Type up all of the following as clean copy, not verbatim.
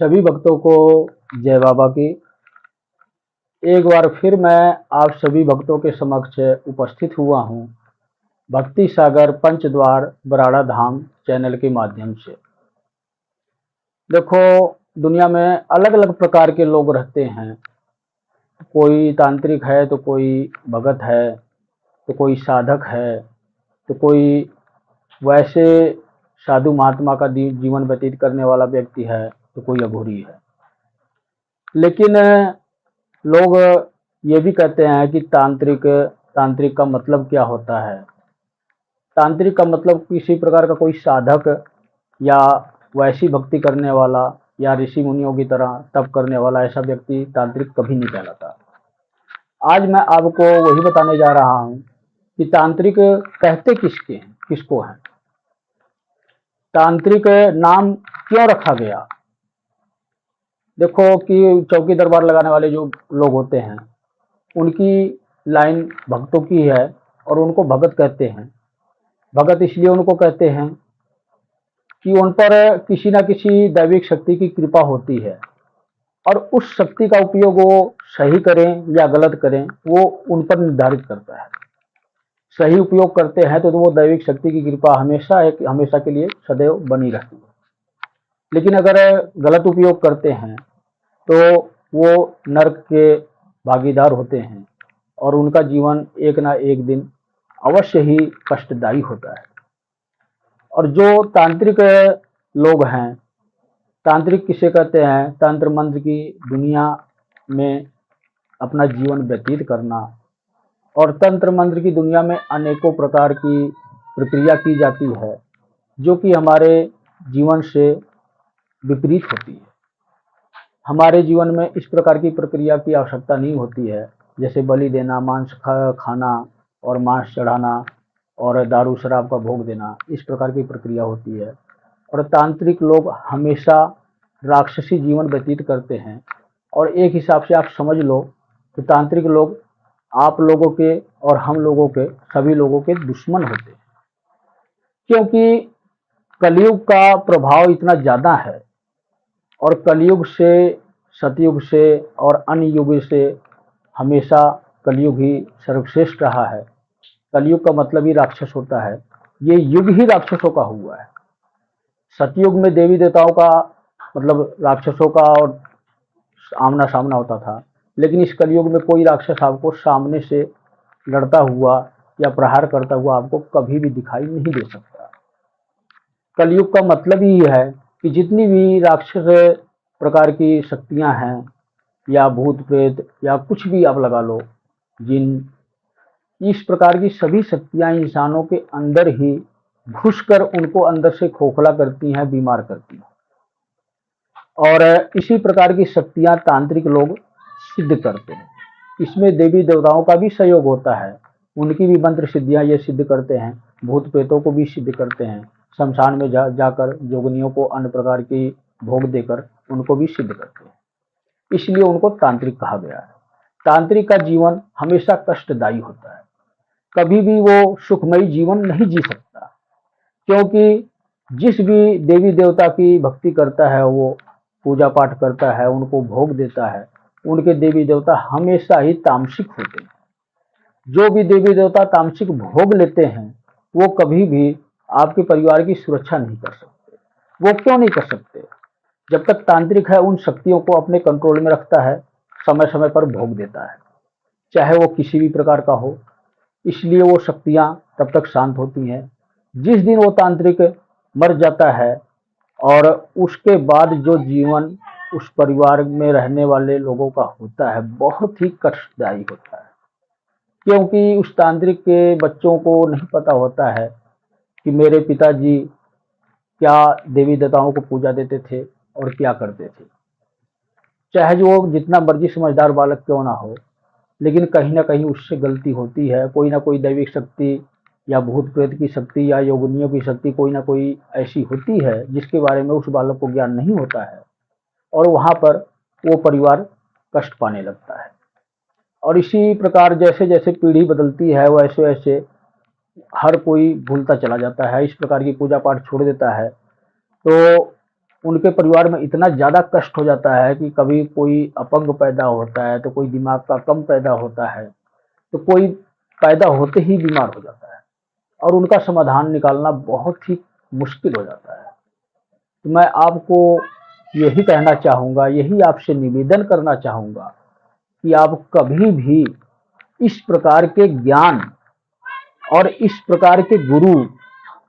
सभी भक्तों को जय बाबा की। एक बार फिर मैं आप सभी भक्तों के समक्ष उपस्थित हुआ हूँ भक्ति सागर पंचद्वार बराड़ा धाम चैनल के माध्यम से। देखो, दुनिया में अलग अलग प्रकार के लोग रहते हैं। कोई तांत्रिक है तो कोई भगत है तो कोई साधक है तो कोई वैसे साधु महात्मा का जीवन व्यतीत करने वाला व्यक्ति है तो कोई अघोरी है। लेकिन लोग ये भी कहते हैं कि तांत्रिक का मतलब क्या होता है। तांत्रिक का मतलब किसी प्रकार का कोई साधक या वैसी भक्ति करने वाला या ऋषि मुनियों की तरह तप करने वाला ऐसा व्यक्ति तांत्रिक कभी नहीं कहलाता। आज मैं आपको वही बताने जा रहा हूँ कि तांत्रिक कहते किसको हैं, तांत्रिक नाम क्यों रखा गया। देखो कि चौकी दरबार लगाने वाले जो लोग होते हैं उनकी लाइन भक्तों की है और उनको भगत कहते हैं। भगत इसलिए उनको कहते हैं कि उन पर किसी न किसी दैविक शक्ति की कृपा होती है और उस शक्ति का उपयोग वो सही करें या गलत करें वो उन पर निर्धारित करता है। सही उपयोग करते हैं तो वो दैविक शक्ति की कृपा हमेशा के लिए सदैव बनी रहती है। लेकिन अगर गलत उपयोग करते हैं तो वो नरक के भागीदार होते हैं और उनका जीवन एक ना एक दिन अवश्य ही कष्टदायी होता है। और जो तांत्रिक लोग हैं, तांत्रिक किसे कहते हैं, तंत्र मंत्र की दुनिया में अपना जीवन व्यतीत करना। और तंत्र मंत्र की दुनिया में अनेकों प्रकार की प्रक्रिया की जाती है जो कि हमारे जीवन से विपरीत होती है। हमारे जीवन में इस प्रकार की प्रक्रिया की आवश्यकता नहीं होती है, जैसे बलि देना, मांस खाना और मांस चढ़ाना और दारू शराब का भोग देना, इस प्रकार की प्रक्रिया होती है। और तांत्रिक लोग हमेशा राक्षसी जीवन व्यतीत करते हैं। और एक हिसाब से आप समझ लो कि तांत्रिक लोग आप लोगों के और हम लोगों के सभी लोगों के दुश्मन होते हैं, क्योंकि कलयुग का प्रभाव इतना ज़्यादा है और कलयुग से, सतयुग से और अन्य युग से हमेशा कलयुग ही सर्वश्रेष्ठ रहा है। कलयुग का मतलब ही राक्षस होता है, ये युग ही राक्षसों का हुआ है। सतयुग में देवी देवताओं का मतलब राक्षसों का और आमना सामना होता था, लेकिन इस कलयुग में कोई राक्षस आपको सामने से लड़ता हुआ या प्रहार करता हुआ आपको कभी भी दिखाई नहीं दे सकता। कलयुग का मतलब ही है कि जितनी भी राक्षस प्रकार की शक्तियां हैं या भूत प्रेत या कुछ भी आप लगा लो, जिन, इस प्रकार की सभी शक्तियां इंसानों के अंदर ही घुसकर उनको अंदर से खोखला करती हैं, बीमार करती हैं। और इसी प्रकार की शक्तियां तांत्रिक लोग सिद्ध करते हैं। इसमें देवी देवताओं का भी सहयोग होता है, उनकी भी मंत्र सिद्धियां ये सिद्ध करते हैं, भूत प्रेतों को भी सिद्ध करते हैं। शमशान में जाकर जोगनियों को अन्य प्रकार की भोग देकर उनको भी सिद्ध करते हैं, इसलिए उनको तांत्रिक कहा गया है। तांत्रिक का जीवन हमेशा कष्टदायी होता है, कभी भी वो सुखमयी जीवन नहीं जी सकता, क्योंकि जिस भी देवी देवता की भक्ति करता है, वो पूजा पाठ करता है, उनको भोग देता है, उनके देवी देवता हमेशा ही तामसिक होते हैं। जो भी देवी देवता तामसिक भोग लेते हैं वो कभी भी आपके परिवार की सुरक्षा नहीं कर सकते। वो क्यों नहीं कर सकते? जब तक तांत्रिक है उन शक्तियों को अपने कंट्रोल में रखता है, समय समय पर भोग देता है, चाहे वो किसी भी प्रकार का हो, इसलिए वो शक्तियां तब तक शांत होती हैं। जिस दिन वो तांत्रिक मर जाता है और उसके बाद जो जीवन उस परिवार में रहने वाले लोगों का होता है बहुत ही कष्टदायी होता है, क्योंकि उस तांत्रिक के बच्चों को नहीं पता होता है कि मेरे पिताजी क्या देवी देवताओं को पूजा देते थे और क्या करते थे। चाहे जो जितना मर्जी समझदार बालक क्यों ना हो, लेकिन कहीं ना कहीं उससे गलती होती है। कोई ना कोई दैविक शक्ति या भूत प्रेत की शक्ति या योगिनियों की शक्ति कोई ना कोई ऐसी होती है जिसके बारे में उस बालक को ज्ञान नहीं होता है और वहाँ पर वो परिवार कष्ट पाने लगता है। और इसी प्रकार जैसे जैसे पीढ़ी बदलती है वैसे वैसे हर कोई भूलता चला जाता है, इस प्रकार की पूजा पाठ छोड़ देता है। तो उनके परिवार में इतना ज़्यादा कष्ट हो जाता है कि कभी कोई अपंग पैदा होता है, तो कोई दिमाग का कम पैदा होता है, तो कोई पैदा होते ही बीमार हो जाता है और उनका समाधान निकालना बहुत ही मुश्किल हो जाता है। तो मैं आपको यही कहना चाहूँगा, यही आपसे निवेदन करना चाहूँगा कि आप कभी भी इस प्रकार के ज्ञान और इस प्रकार के गुरु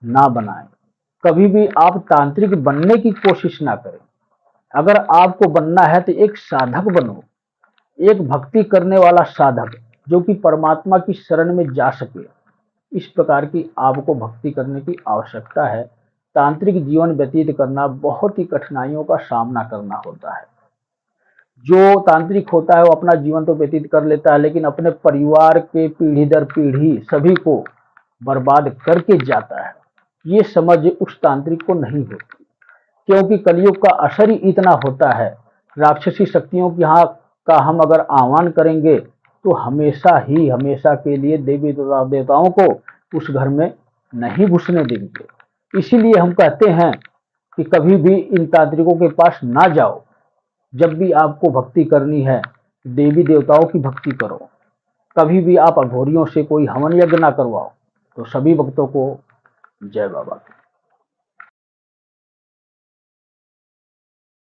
ना बनाएं। कभी भी आप तांत्रिक बनने की कोशिश ना करें। अगर आपको बनना है तो एक साधक बनो, एक भक्ति करने वाला साधक जो कि परमात्मा की शरण में जा सके। इस प्रकार की आपको भक्ति करने की आवश्यकता है। तांत्रिक जीवन व्यतीत करना बहुत ही कठिनाइयों का सामना करना होता है। जो तांत्रिक होता है वो अपना जीवन तो व्यतीत कर लेता है, लेकिन अपने परिवार के पीढ़ी दर पीढ़ी सभी को बर्बाद करके जाता है। ये समझ उस तांत्रिक को नहीं होती, क्योंकि कलयुग का असर ही इतना होता है। राक्षसी शक्तियों की यहाँ का हम अगर आह्वान करेंगे तो हमेशा ही हमेशा के लिए देवी देवताओं को उस घर में नहीं घुसने देंगे। इसीलिए हम कहते हैं कि कभी भी इन तांत्रिकों के पास ना जाओ। जब भी आपको भक्ति करनी है, देवी देवताओं की भक्ति करो। कभी भी आप अघोरियों से कोई हवन यज्ञ ना करवाओ। तो सभी भक्तों को जय बाबा की।